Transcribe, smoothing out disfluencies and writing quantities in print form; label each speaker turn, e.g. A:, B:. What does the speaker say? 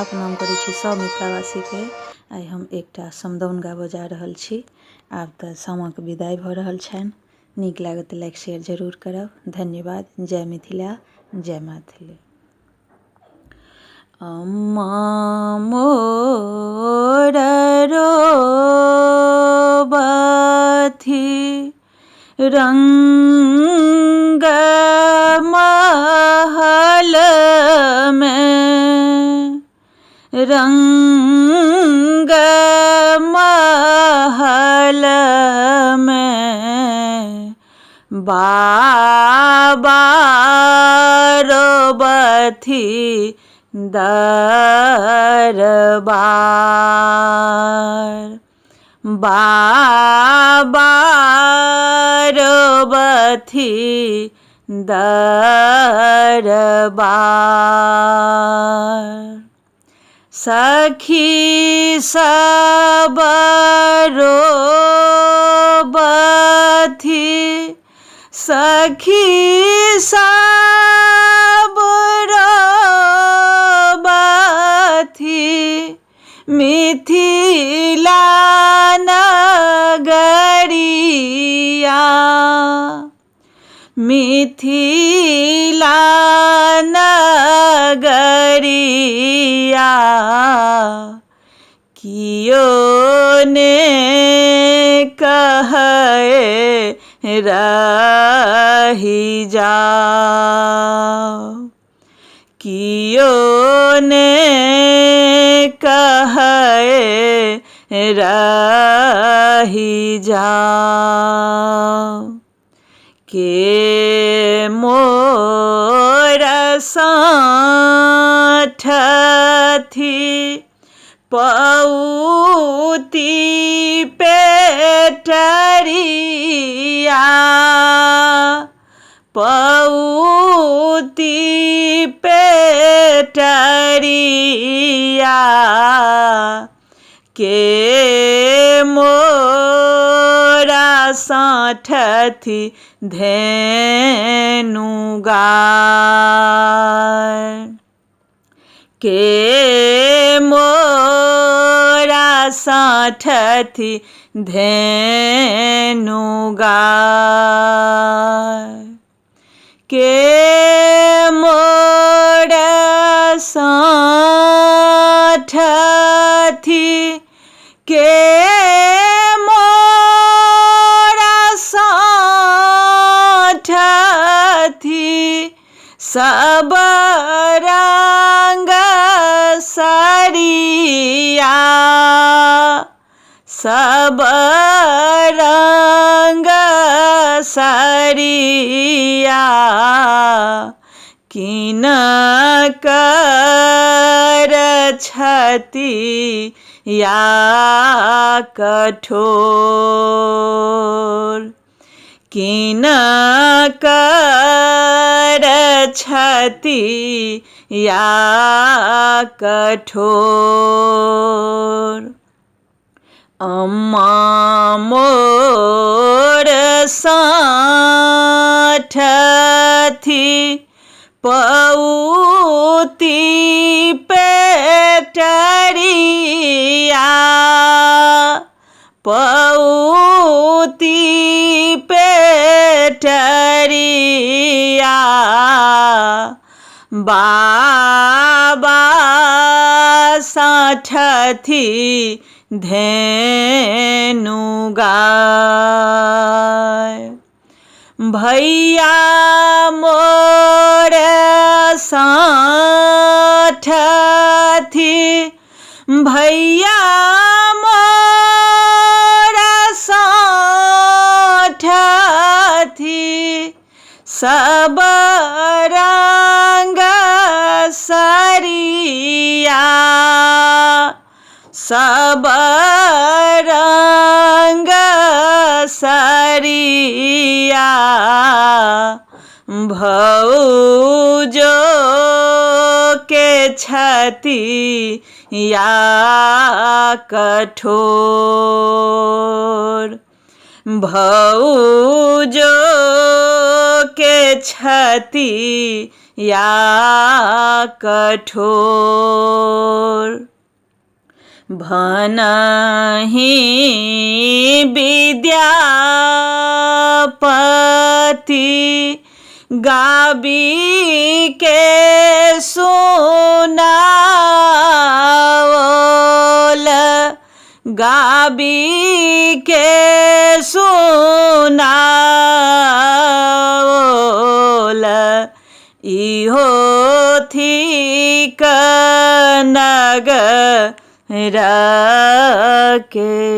A: प्रणाम करै छी सब मिथिलावासी के। आइ हम एकटा समदौन गाबऽ जा रहल छी। आब तऽ सामाके विदाइ भऽ रहल छनि। नीक लागत तऽ लाइक शेयर जरूर करब। धन्यवाद। जय मिथिला, जय मैथिली। अम्मा मोर रोबथी रंग महल में, रंग महल में बाबा रोबथी दरबार, बाबा रोबथी दरबार। सखी सब रोबथी, सखी सब रोबथी मिथिला नगरिया, मिथिला नगरिया। कियो ने कहे रहि जाओ, कियो ने कहे रहि जाओ। के मोर साठथी पौती पेटरिया, पौती पेटरिया। के मोरा साठथी धेनु गाय, के मोरा साठथी धेनु गाय। के मोरा साठथी, के मोरा साठथी सब रंग सरिया, सब रंग सरिया। किन कर छती या कठोर, किन कर छती या कठोर। अम्मा मोर साठथी पौती पेटरिया, पौती पेटरिया। बाबा साठथी धेनु गाय। भैया मोर साठथी, भैया मोर साठथी सब रंग सरिया, सब रंग सरिया। भौजो के छती या कठोर, भौजो के छती या कठोर। भनहि विद्यापति गाबी के सुनाओल, गाबी के सुनाओल। इहो थिक नगर के